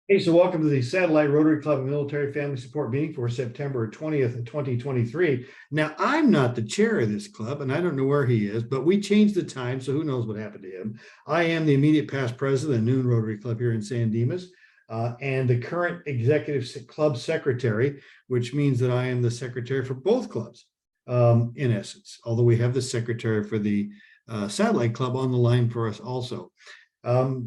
Hey, so welcome to the Satellite Rotary Club Military Family Support Meeting for September 20th, 2023. Now, I'm not the chair of this club, and I don't know where he is, but we changed the time, so who knows what happened to him. I am the immediate past president of the Noon Rotary Club here in San Dimas, and the current executive club secretary, which means that I am the secretary for both clubs, in essence, although we have the secretary for the Satellite Club on the line for us also.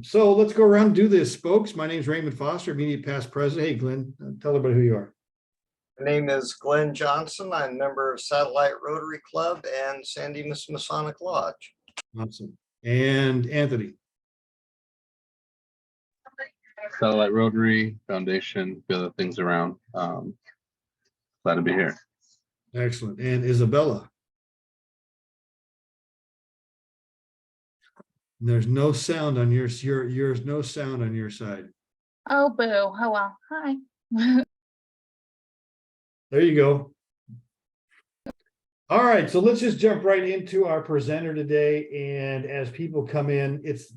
So let's go around and do this, folks. My name is Raymond Foster, immediate past president. Hey, Glenn, tell everybody who you are. My name is Glenn Johnson. I'm a member of Satellite Rotary Club and San Dimas Masonic Lodge. Awesome. And Anthony. Satellite Rotary Foundation, the other things around. Glad to be here. Excellent. And Isabella. There's no sound on yours. Yours, no sound on your side. Oh, boo. Oh, well. Hi. There you go. All right, so let's just jump right into our presenter today. And as people come in, it's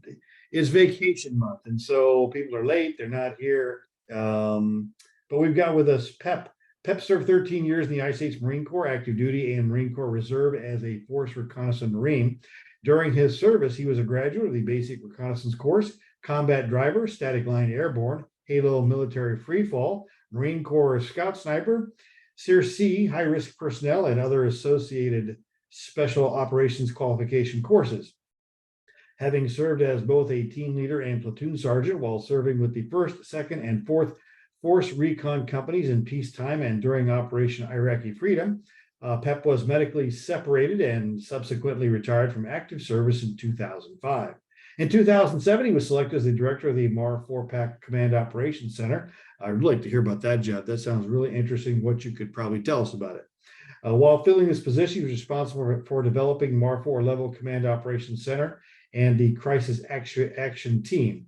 vacation month. And so people are late, they're not here. But we've got with us Pep. Pep served 13 years in the United States Marine Corps, active duty and Marine Corps Reserve as a Force Reconnaissance Marine. During his service, he was a graduate of the Basic Reconnaissance Course, Combat Driver, Static Line Airborne, Halo Military Freefall, Marine Corps Scout Sniper, SEER-C, High Risk Personnel, and other associated Special Operations Qualification courses. Having served as both a team leader and platoon sergeant while serving with the 1st, 2nd, and 4th Force Recon companies in peacetime and during Operation Iraqi Freedom, Pep was medically separated and subsequently retired from active service in 2005. In 2007, he was selected as the director of the MAR 4PAC Command Operations Center. I'd like to hear about that job. That sounds really interesting, what you could probably tell us about it. While filling this position, he was responsible for developing MAR 4 Level Command Operations Center and the Crisis Action Team,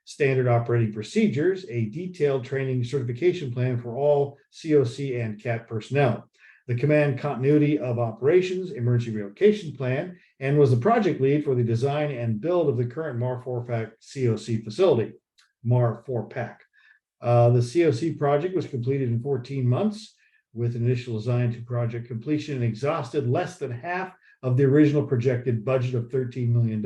standard operating procedures, a detailed training certification plan for all COC and CAT personnel, the command continuity of operations, emergency relocation plan, and was the project lead for the design and build of the current MAR 4PAC COC facility, MAR 4PAC. The COC project was completed in 14 months with initial design to project completion and exhausted less than half of the original projected budget of $13 million.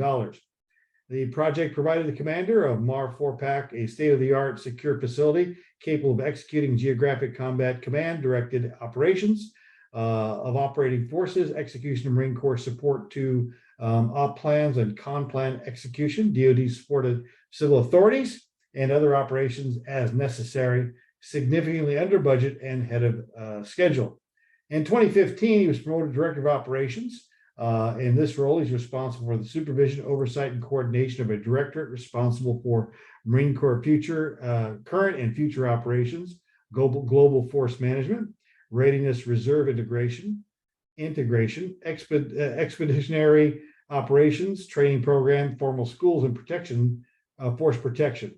The project provided the commander of MAR 4PAC a state-of-the-art secure facility capable of executing geographic combat command-directed operations, of operating forces, execution of Marine Corps support to op plans and con plan execution, DoD supported civil authorities, and other operations as necessary, significantly under budget and ahead of schedule. In 2015, he was promoted to Director of Operations. In this role, he's responsible for the supervision, oversight, and coordination of a directorate responsible for Marine Corps current and future operations, global force management, readiness reserve integration, expeditionary operations, training program, formal schools, and protection, force protection.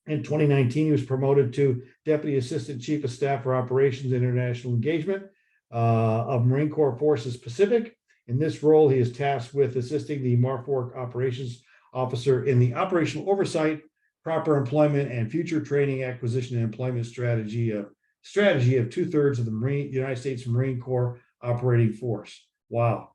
In 2019, he was promoted to Deputy Assistant Chief of Staff for Operations and International Engagement of Marine Corps Forces Pacific. In this role, he is tasked with assisting the MAR 4 Operations Officer in the operational oversight, proper employment, and future training, acquisition, and employment strategy of 2/3 of the United States Marine Corps operating force. Wow.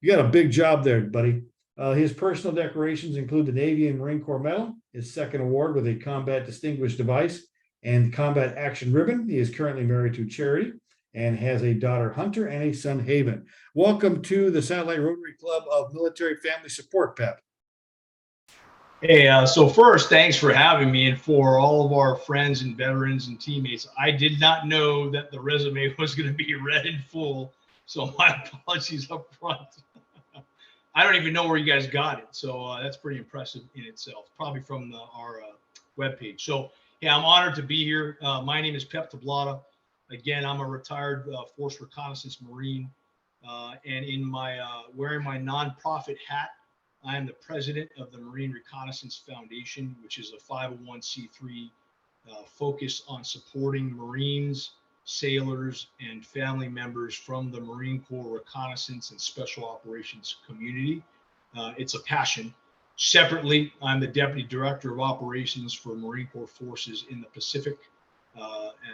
You got a big job there, buddy. His personal decorations include the Navy and Marine Corps Medal, his second award with a Combat Distinguished Device, and Combat Action Ribbon. He is currently married to Charity and has a daughter, Hunter, and a son, Haven. Welcome to the Satellite Rotary Club of Military Family Support, Pep. Hey, so first, thanks for having me, and for all of our friends and veterans and teammates. I did not know that the resume was going to be read in full, so my apologies up front. I don't even know where you guys got it, so that's pretty impressive in itself, probably from our webpage. So, yeah, I'm honored to be here. My name is Pep Tablada. Again, I'm a retired Force Reconnaissance Marine, and in my wearing my nonprofit hat, I am the president of the Marine Reconnaissance Foundation, which is a 501c3 focused on supporting Marines, sailors, and family members from the Marine Corps reconnaissance and special operations community. It's a passion. Separately, I'm the Deputy Director of Operations for Marine Corps Forces in the Pacific,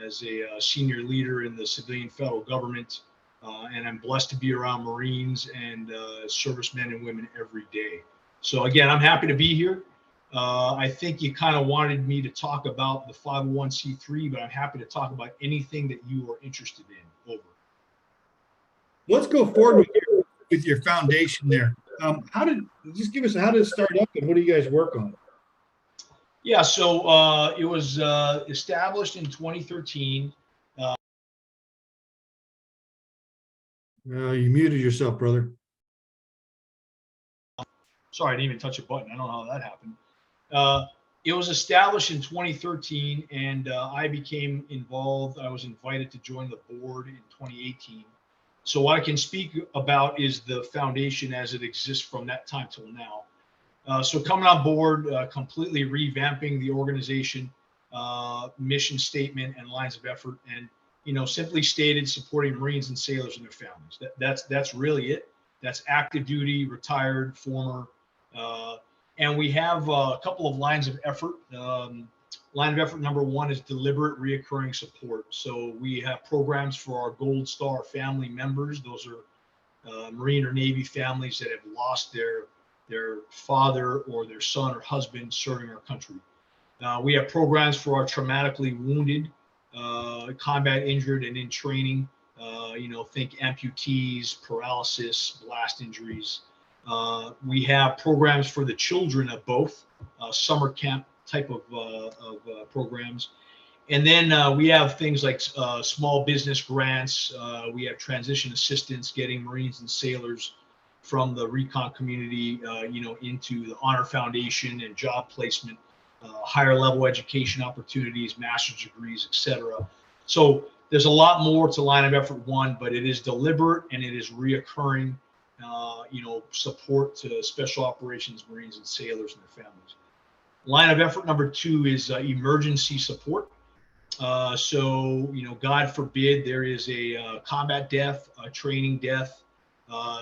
as a senior leader in the civilian federal government. And I'm blessed to be around Marines and servicemen and women every day. So again, I'm happy to be here. I think you kind of wanted me to talk about the 501c3, but I'm happy to talk about anything that you are interested in. Over. Let's go forward with your foundation there. Just give us, how did it start up and what do you guys work on? Yeah, so it was established in 2013. You muted yourself, brother. Sorry, I didn't even touch a button. I don't know how that happened. It was established in 2013, and I became involved. I was invited to join the board in 2018. So what I can speak about is the foundation as it exists from that time till now. So coming on board, completely revamping the organization, mission statement and lines of effort, and simply stated, supporting Marines and sailors and their families. That's really it. That's active duty, retired, former, and we have a couple of lines of effort. Line of effort number one is deliberate reoccurring support. So we have programs for our Gold Star family members. Those are Marine or Navy families that have lost their father or their son or husband serving our country. We have programs for our traumatically wounded, combat injured and in training. Think amputees, paralysis, blast injuries. We have programs for the children of both, summer camp type of programs. And then we have things like small business grants. We have transition assistance, getting Marines and sailors from the Recon community, into the Honor Foundation and job placement, higher level education opportunities, master's degrees, etc. So there's a lot more to line of effort one, but it is deliberate and it is reoccurring, support to special operations Marines and sailors and their families. Line of effort number two is emergency support. So, God forbid there is a combat death, a training death,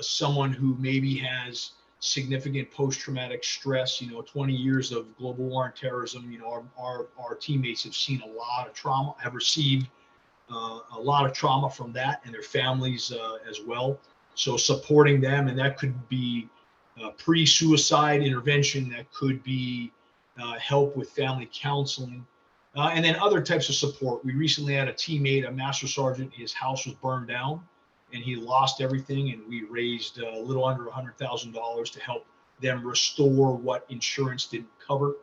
someone who maybe has significant post-traumatic stress, 20 years of global war and terrorism. Our teammates have seen a lot of trauma, have received a lot of trauma from that, and their families as well. So supporting them, and that could be pre-suicide intervention, that could be help with family counseling, and then other types of support. We recently had a teammate, a master sergeant, his house was burned down and he lost everything, and we raised a little under $100,000 to help them restore what insurance didn't cover.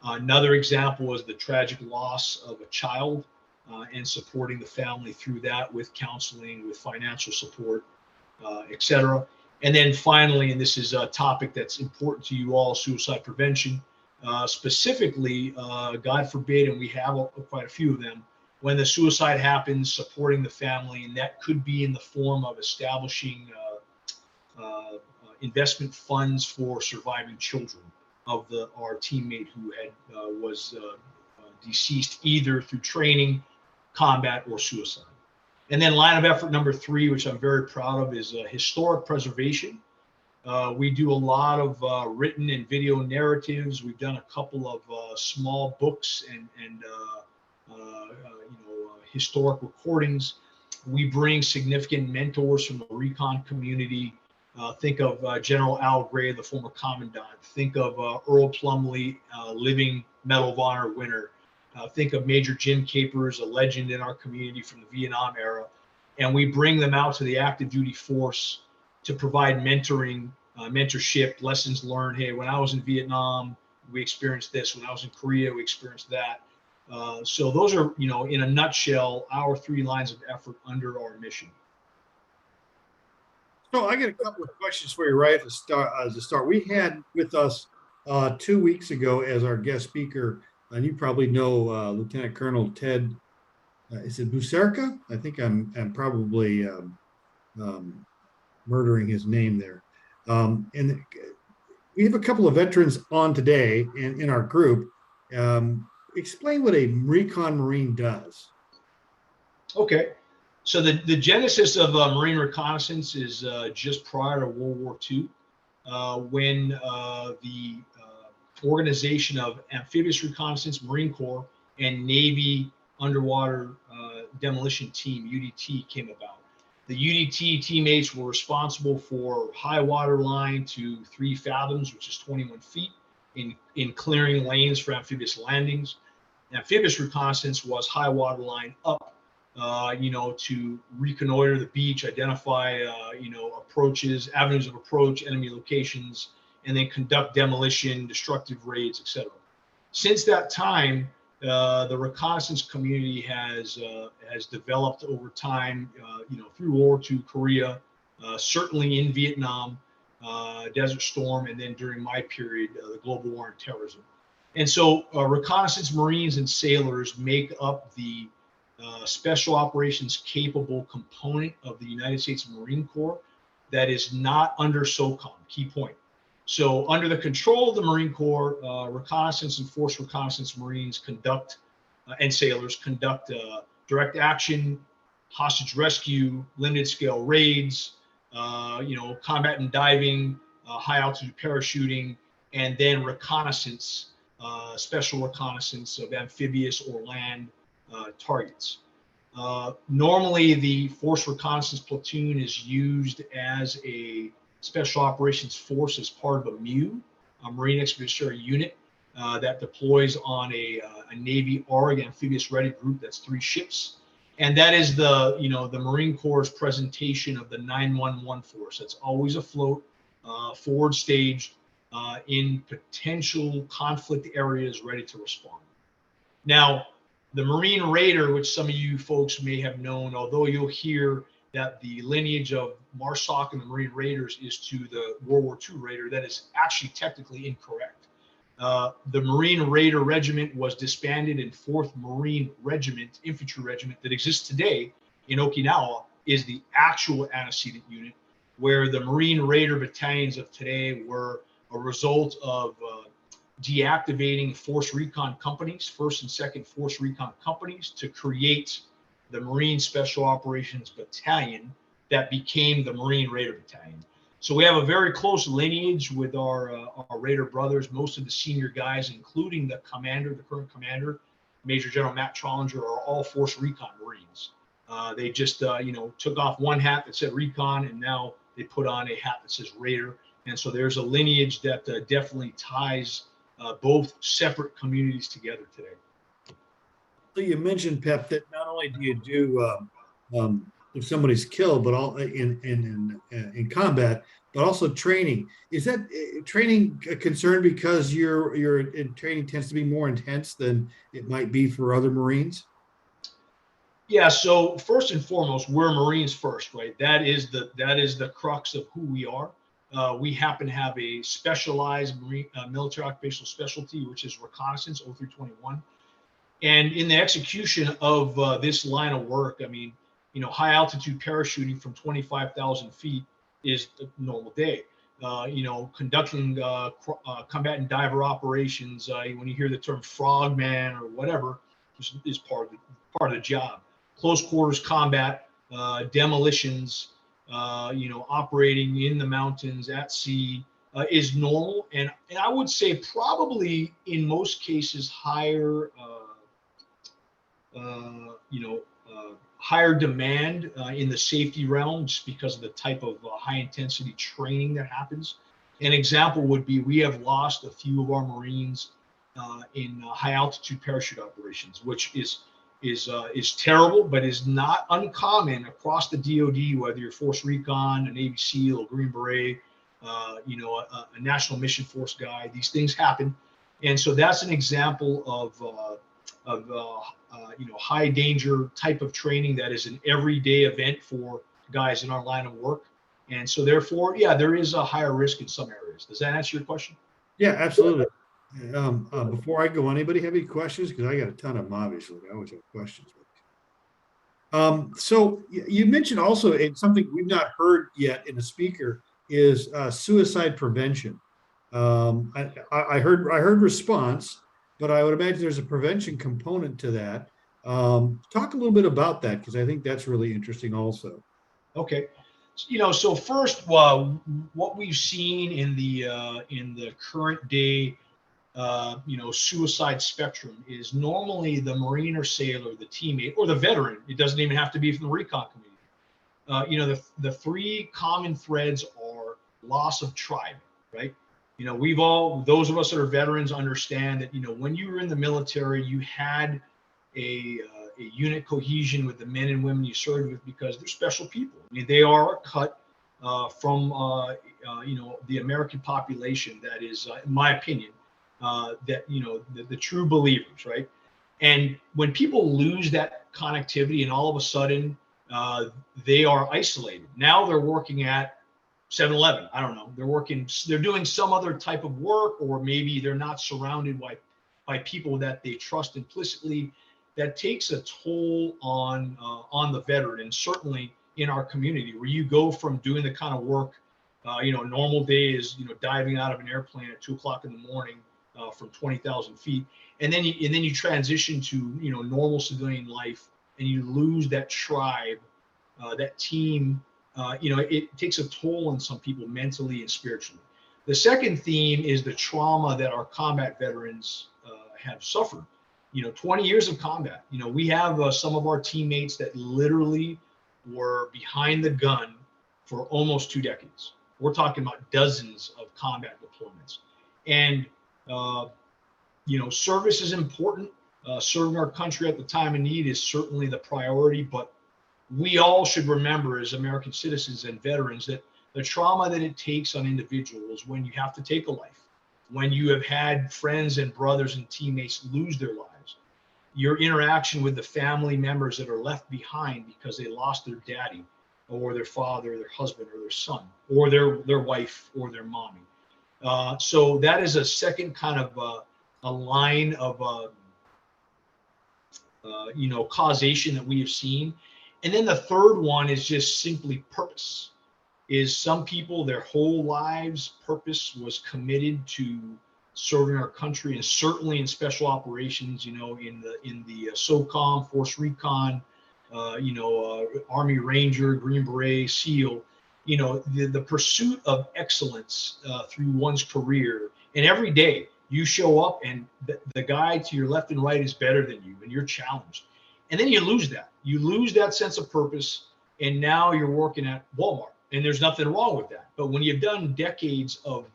Another example is the tragic loss of a child, and supporting the family through that with counseling, with financial support, etc. And then finally, and this is a topic that's important to you all, suicide prevention. Specifically, God forbid, and we have quite a few of them, when the suicide happens, supporting the family, and that could be in the form of establishing investment funds for surviving children of our teammate who was deceased either through training, combat, or suicide. And then line of effort number three, which I'm very proud of, is historic preservation. We do a lot of written and video narratives. We've done a couple of small books and historic recordings. We bring significant mentors from the Recon community. Think of General Al Gray, the former commandant. Think of Earl Plumley, living Medal of Honor winner. Think of Major Jim Capers, a legend in our community from the Vietnam era. And we bring them out to the active duty force to provide mentoring, mentorship, lessons learned. Hey, when I was in Vietnam, we experienced this. When I was in Korea, we experienced that. So those are, in a nutshell, our three lines of effort under our mission. So I got a couple of questions for you right at the start. We had with us 2 weeks ago as our guest speaker, and you probably know Lieutenant Colonel Ted. Is it Bucerka? I think I'm probably murdering his name there. And we have a couple of veterans on today in our group. Explain what a Recon Marine does. Okay. So the genesis of Marine Reconnaissance is just prior to World War II. when the organization of Amphibious Reconnaissance Marine Corps and Navy Underwater Demolition Team, UDT, came about. The UDT teammates were responsible for high water line to 3 fathoms, which is 21 feet, in clearing lanes for amphibious landings. Amphibious reconnaissance was high water line up, to reconnoiter the beach, identify, approaches, avenues of approach, enemy locations, and then conduct demolition, destructive raids, etc. Since that time, the reconnaissance community has developed over time, through World War II, Korea, certainly in Vietnam, Desert Storm, and then during my period, the global war on terrorism. And so reconnaissance Marines and sailors make up the special operations capable component of the United States Marine Corps that is not under SOCOM, key point. So under the control of the Marine Corps, reconnaissance and force reconnaissance Marines conduct, and sailors conduct direct action, hostage rescue, limited scale raids, combat and diving, high altitude parachuting, and then reconnaissance, special reconnaissance of amphibious or land targets. Normally, the force reconnaissance platoon is used as a special operations force as part of a MU, a Marine Expeditionary Unit, that deploys on a Navy ARG amphibious ready group. That's 3 ships. And that is the Marine Corps' presentation of the 911 force. That's always afloat, forward staged, in potential conflict areas, ready to respond. Now, the Marine Raider, which some of you folks may have known, although you'll hear that the lineage of MARSOC and the Marine Raiders is to the World War II Raider, that is actually technically incorrect. The Marine Raider Regiment was disbanded, in 4th Marine Regiment, infantry regiment that exists today in Okinawa, is the actual antecedent unit, where the Marine Raider battalions of today were a result of deactivating force recon companies, 1st and 2nd force recon companies, to create the Marine Special Operations Battalion that became the Marine Raider Battalion. So we have a very close lineage with our Raider brothers. Most of the senior guys, including the commander, the current commander, Major General Matt Trollinger, are all force recon Marines. They just, took off one hat that said recon, and now they put on a hat that says Raider. And so there's a lineage that definitely ties both separate communities together today. So you mentioned, Pep, that not only do you do if somebody's killed, but all in combat, but also training. Is that training a concern because your training tends to be more intense than it might be for other Marines? Yeah. So first and foremost, we're Marines first, right? That is the crux of who we are. We happen to have a specialized Marine military occupational specialty, which is reconnaissance 0321. And in the execution of this line of work, I mean, high altitude parachuting from 25,000 feet is a normal day. Conducting combat and diver operations, when you hear the term frogman or whatever, is part of the job. Close quarters combat, demolitions, operating in the mountains, at sea, is normal. And I would say probably in most cases higher, higher demand in the safety realm, just because of the type of high intensity training that happens. An example would be, we have lost a few of our Marines in high altitude parachute operations, which is terrible, but is not uncommon across the DoD, whether you're Force Recon, a Navy SEAL, a Green Beret, a National Mission Force guy. These things happen. And so that's an example of high danger type of training that is an everyday event for guys in our line of work. And so therefore, yeah, there is a higher risk in some areas. Does that answer your question? Yeah, absolutely. Before I go, anybody have any questions? Because I got a ton of them, obviously. I always have questions. So you mentioned also, and something we've not heard yet in a speaker, is suicide prevention. I heard response, but I would imagine there's a prevention component to that. Talk a little bit about that, because I think that's really interesting also. Okay. So first, what we've seen in the current day, suicide spectrum is normally the Marine or sailor, the teammate, or the veteran. It doesn't even have to be from the recon community. The three common threads are loss of tribe, right? Those of us that are veterans understand that, when you were in the military, you had a unit cohesion with the men and women you served with because they're special people. I mean, they are cut from, the American population that is, in my opinion, the true believers, right? And when people lose that connectivity and all of a sudden they are isolated, now they're working at 7-Eleven. I don't know. They're doing some other type of work, or maybe they're not surrounded by people that they trust implicitly. That takes a toll on the veteran, and certainly in our community, where you go from doing the kind of work, normal day is, diving out of an airplane at 2:00 in the morning from 20,000 feet, and then you transition to normal civilian life, and you lose that tribe, that team. It takes a toll on some people mentally and spiritually. The second theme is the trauma that our combat veterans have suffered. 20 years of combat. We have some of our teammates that literally were behind the gun for almost 2 decades. We're talking about dozens of combat deployments. And, service is important. Serving our country at the time of need is certainly the priority, but we all should remember as American citizens and veterans that the trauma that it takes on individuals when you have to take a life, when you have had friends and brothers and teammates lose their lives, your interaction with the family members that are left behind because they lost their daddy or their father, or their husband, or their son, or their wife, or their mommy. So that is a second kind of a line of causation that we have seen. And then the third one is just simply purpose. Is some people, their whole lives purpose was committed to serving our country, and certainly in special operations, in the SOCOM, Force Recon, Army Ranger, Green Beret, SEAL, the pursuit of excellence through one's career. And every day you show up and the guy to your left and right is better than you, and you're challenged. And then you lose that. You lose that sense of purpose, and now you're working at Walmart, and there's nothing wrong with that. But when you've done decades of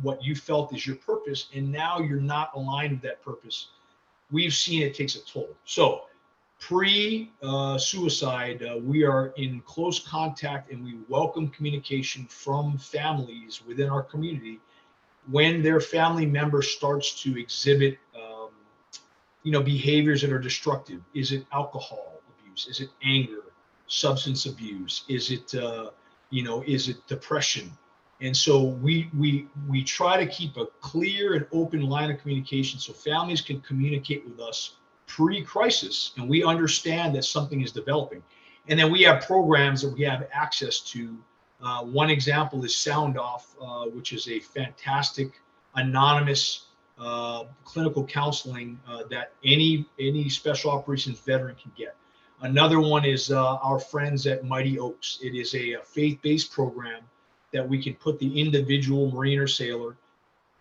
what you felt is your purpose, and now you're not aligned with that purpose, we've seen it takes a toll. So pre-suicide, we are in close contact, and we welcome communication from families within our community when their family member starts to exhibit behaviors that are destructive. Is it alcohol abuse? Is it anger, substance abuse? Is it depression? And so we try to keep a clear and open line of communication so families can communicate with us pre-crisis, and we understand that something is developing. And then we have programs that we have access to. One example is Sound Off, which is a fantastic anonymous clinical counseling that any special operations veteran can get. Another one is our friends at Mighty Oaks. It is a faith-based program that we can put the individual Marine or sailor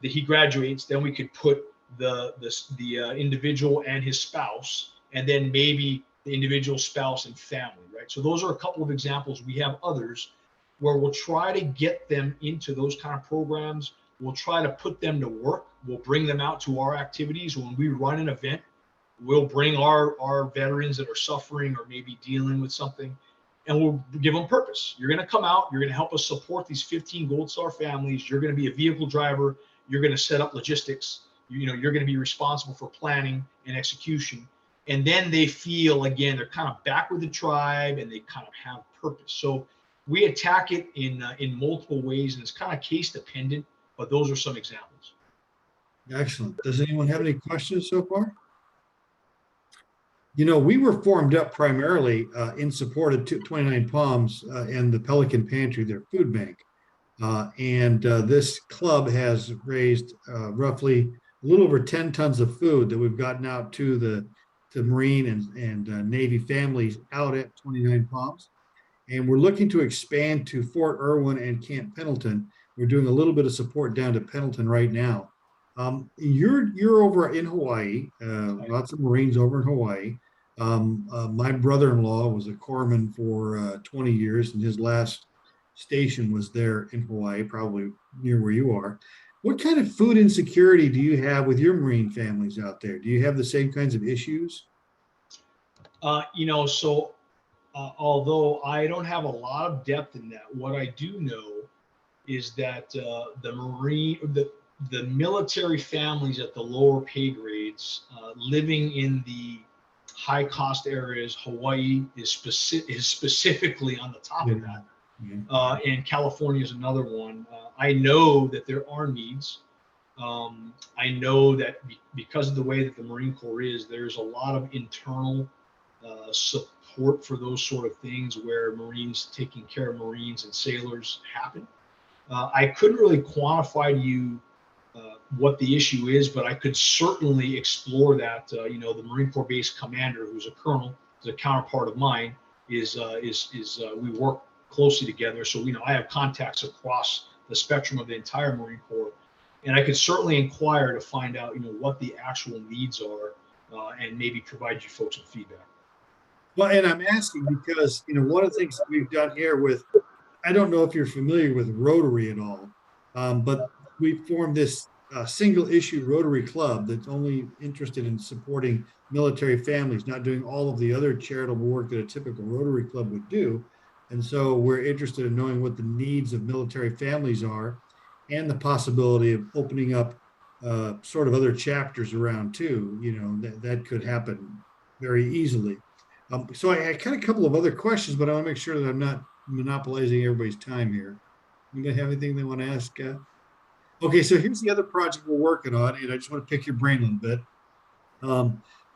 that he graduates. Then we could put the individual and his spouse, and then maybe the individual spouse and family, right? So those are a couple of examples. We have others where we'll try to get them into those kind of programs. We'll try to put them to work. We'll bring them out to our activities. When we run an event, we'll bring our veterans that are suffering or maybe dealing with something, and we'll give them purpose. You're going to come out. You're going to help us support these 15 Gold Star families. You're going to be a vehicle driver. You're going to set up logistics. You're going to be responsible for planning and execution. And then they feel, again, they're kind of back with the tribe, and they kind of have purpose. So we attack it in multiple ways, and it's kind of case dependent, but those are some examples. Excellent. Does anyone have any questions so far? We were formed up primarily in support of 29 Palms and the Pelican Pantry, their food bank. And this club has raised roughly a little over 10 tons of food that we've gotten out to the Marine and Navy families out at 29 Palms. and we're looking to expand to Fort Irwin and Camp Pendleton. We're doing a little bit of support down to Pendleton right now. You're over in Hawaii, lots of Marines over in Hawaii. My brother-in-law was a corpsman for 20 years, and his last station was there in Hawaii, probably near where you are. What kind of food insecurity do you have with your Marine families out there? Do you have the same kinds of issues? Although I don't have a lot of depth in that, what I do know is that the military families at the lower pay grades living in the high cost areas, Hawaii is specifically on the top of that. Yeah. And California is another one. I know that there are needs. I know that because of the way that the Marine Corps is, there's a lot of internal support for those sort of things where Marines taking care of Marines and sailors happen. I couldn't really quantify to you what the issue is, but I could certainly explore that. The Marine Corps base commander, who's a colonel, is a counterpart of mine, is we work closely together. So I have contacts across the spectrum of the entire Marine Corps, and I could certainly inquire to find out what the actual needs are, and maybe provide you folks some feedback. Well, and I'm asking because, one of the things we've done here with, I don't know if you're familiar with Rotary at all, but we formed this single issue Rotary Club that's only interested in supporting military families, not doing all of the other charitable work that a typical Rotary Club would do. And so we're interested in knowing what the needs of military families are and the possibility of opening up sort of other chapters around too, that could happen very easily. So I got a couple of other questions, but I want to make sure that I'm not monopolizing everybody's time here. You guys have anything they want to ask? Okay, so here's the other project we're working on, and I just want to pick your brain a little bit.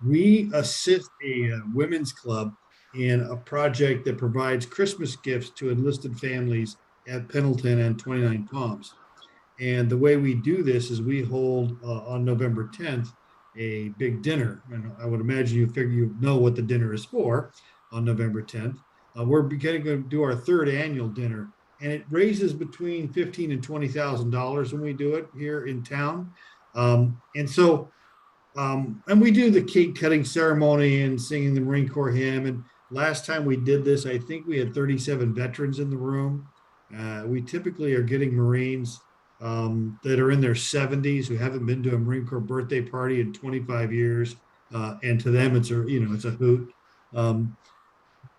We assist a women's club in a project that provides Christmas gifts to enlisted families at Pendleton and 29 Palms. And the way we do this is we hold on November 10th a big dinner. And I would imagine you know what the dinner is for on November 10th. We're beginning to do our third annual dinner, and it raises between $15,000 and $20,000 when we do it here in town. And we do the cake cutting ceremony and singing the Marine Corps hymn. And last time we did this, I think we had 37 veterans in the room. We typically are getting Marines that are in their 70s who haven't been to a Marine Corps birthday party in 25 years. And to them, it's a hoot.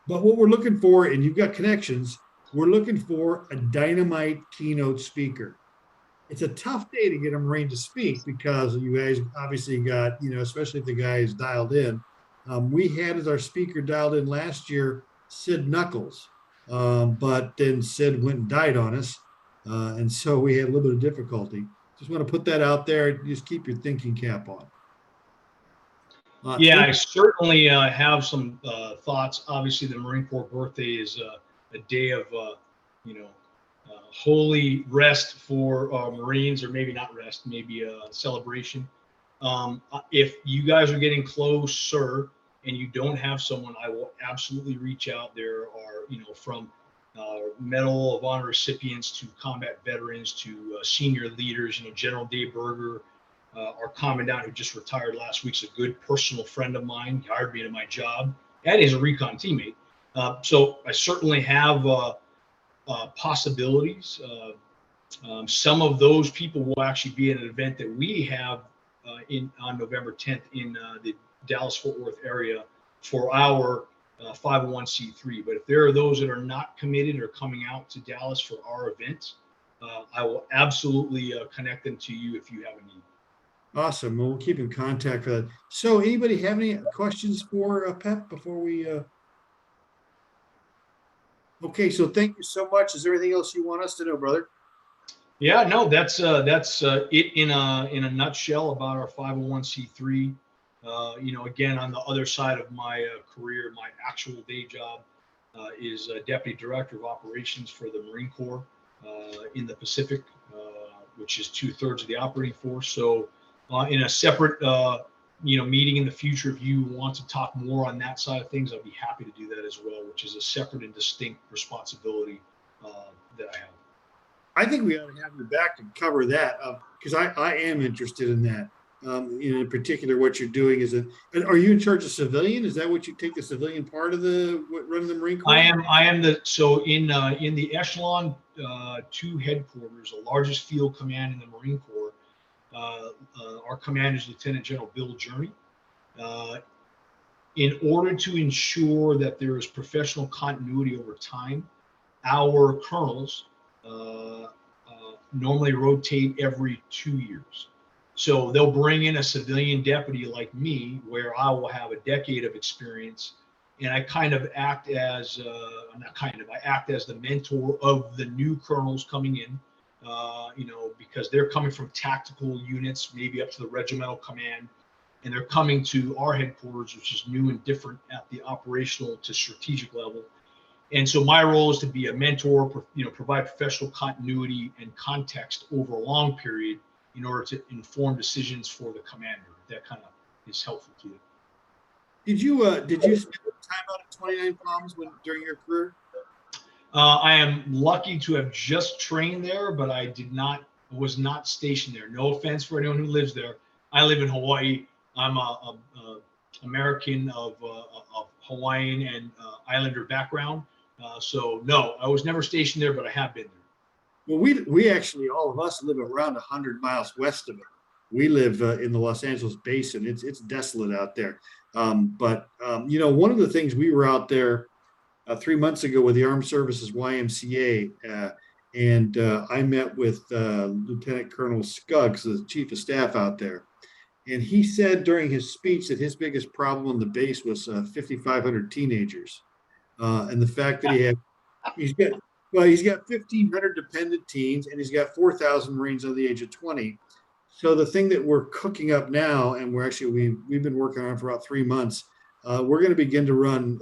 But what we're looking for, and you've got connections, we're looking for a dynamite keynote speaker. It's a tough day to get a Marine to speak because you guys obviously got, especially if the guy is dialed in. We had as our speaker dialed in last year, Sid Knuckles, but then Sid went and died on us. And so we had a little bit of difficulty. Just want to put that out there. Just keep your thinking cap on. I certainly have some thoughts. Obviously, the Marine Corps birthday is a day of, holy rest for Marines, or maybe not rest, maybe a celebration. If you guys are getting closer and you don't have someone, I will absolutely reach out. There are, from Medal of Honor recipients to combat veterans to senior leaders, General Dave Berger, our commandant who just retired last week, is a good personal friend of mine. He hired me to my job, and he's a recon teammate. So I certainly have possibilities. Some of those people will actually be at an event that we have on November 10th in the Dallas-Fort Worth area for our 501c3. But if there are those that are not committed or coming out to Dallas for our event, I will absolutely connect them to you if you have a need. Awesome. We'll keep in contact for that. So anybody have any questions for Pep before we Okay, so thank you so much. Is there anything else you want us to know, brother? Yeah, no, that's it in a nutshell about our 501c3. Again, on the other side of my career, my actual day job is Deputy Director of Operations for the Marine Corps in the Pacific, which is 2/3 of the operating force. So in a separate meeting in the future, if you want to talk more on that side of things, I'd be happy to do that as well, which is a separate and distinct responsibility that I have. I think we ought to have you back to cover that because I am interested in that. In particular, what you're doing is and are you in charge of civilian? Is that what you take the civilian part of running the Marine Corps? I am in the Echelon 2 headquarters, the largest field command in the Marine Corps. Our commander is Lieutenant General Bill Journey. In order to ensure that there is professional continuity over time, our colonels normally rotate every 2 years. So they'll bring in a civilian deputy like me, where I will have a decade of experience, and I kind of act as I act as the mentor of the new colonels coming in, because they're coming from tactical units, maybe up to the regimental command, and they're coming to our headquarters, which is new and different at the operational to strategic level. And so my role is to be a mentor, provide professional continuity and context over a long period in order to inform decisions for the commander. That kind of is helpful to you. Did you spend time out at 29 Palms during your career? I am lucky to have just trained there, but I was not stationed there. No offense for anyone who lives there. I live in Hawaii. I'm a American of Hawaiian and Islander background. So no, I was never stationed there, but I have been there. Well, we actually, all of us live around 100 miles west of it. We live in the Los Angeles basin. It's desolate out there. But one of the things, we were out there 3 months ago with the Armed Services YMCA, and I met with Lieutenant Colonel Scuggs, the chief of staff out there. And he said during his speech that his biggest problem on the base was 5,500 teenagers. And the fact that he's got 1,500 dependent teens, and he's got 4,000 Marines under the age of 20. So the thing that we're cooking up now, and we've been working on it for about 3 months, we're going to begin to run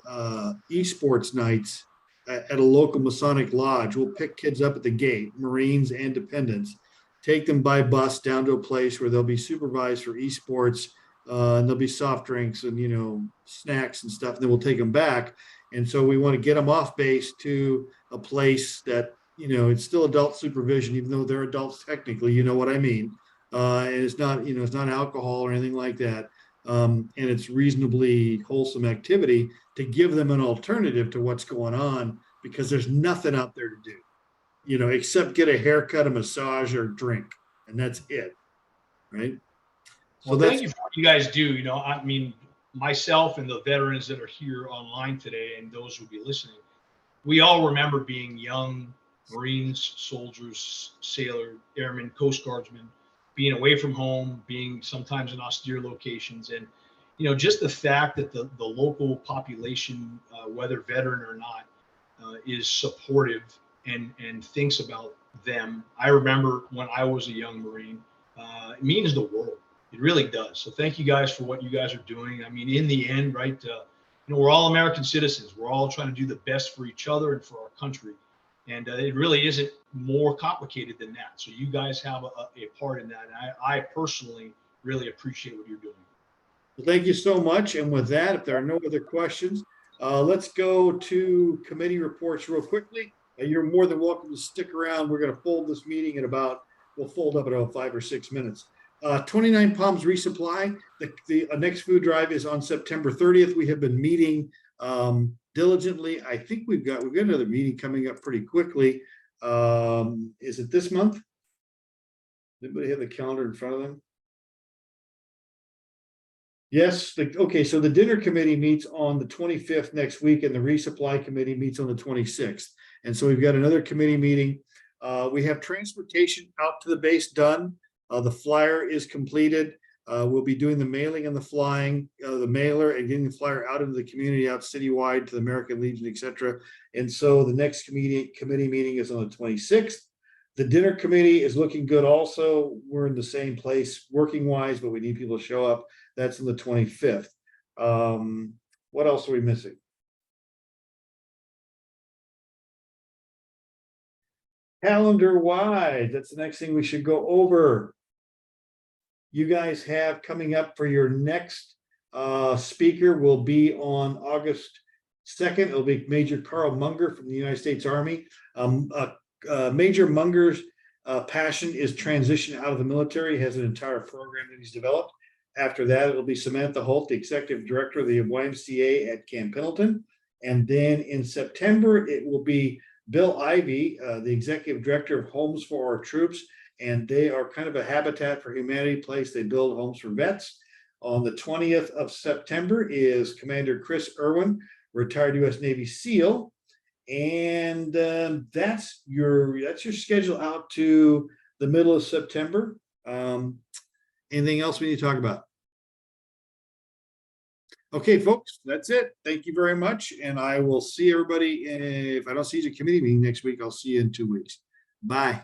esports nights at a local Masonic lodge. We'll pick kids up at the gate, Marines and dependents, take them by bus down to a place where they'll be supervised for esports, and there'll be soft drinks and snacks and stuff. And then we'll take them back. And so we want to get them off base to a place that, it's still adult supervision, even though they're adults technically, you know what I mean? And it's not, it's not alcohol or anything like that. And it's reasonably wholesome activity to give them an alternative to what's going on, because there's nothing out there to do, except get a haircut, a massage, or drink. And that's it. Right. So thank you for what you guys do. I mean, myself and the veterans that are here online today, and those who will be listening, we all remember being young Marines, soldiers, sailor, airmen, Coast Guardsmen, being away from home, being sometimes in austere locations. And, just the fact that the local population, whether veteran or not, is supportive and thinks about them. I remember when I was a young Marine, it means the world. It really does. So thank you guys for what you guys are doing. I mean, in the end, right, we're all American citizens. We're all trying to do the best for each other and for our country. And it really isn't more complicated than that. So you guys have a part in that. And I personally really appreciate what you're doing. Well, thank you so much. And with that, if there are no other questions, let's go to committee reports real quickly. You're more than welcome to stick around. We're going to fold this meeting we'll fold up in about 5 or 6 minutes. 29 Palms resupply. The next food drive is on September 30th. We have been meeting diligently. I think we've got another meeting coming up pretty quickly. Is it this month? Anybody have the calendar in front of them? Yes. Okay. So the dinner committee meets on the 25th next week, and the resupply committee meets on the 26th. And so we've got another committee meeting. We have transportation out to the base done. The flyer is completed. We'll be doing the mailing and the flying, the mailer, and getting the flyer out into the community, out citywide to the American Legion, etc. And so the next committee meeting is on the 26th. The dinner committee is looking good also. We're in the same place working wise, but we need people to show up. That's on the 25th. What else are we missing? Calendar wise, that's the next thing we should go over. you guys have coming up for your next speaker will be on August 2nd. It'll be Major Carl Munger from the United States Army. Major Munger's passion is transition out of the military. He has an entire program that he's developed. After that, it'll be Samantha Holt, the executive director of the YMCA at Camp Pendleton. And then in September, it will be Bill Ivey, the executive director of Homes for Our Troops. And they are kind of a Habitat for Humanity place. They build homes for vets. On the 20th of September is Commander Chris Irwin, retired U.S. Navy SEAL. And that's your schedule out to the middle of September. Anything else we need to talk about? Okay, folks, that's it. Thank you very much. And I will see everybody. If I don't see you at a committee meeting next week, I'll see you in 2 weeks. Bye.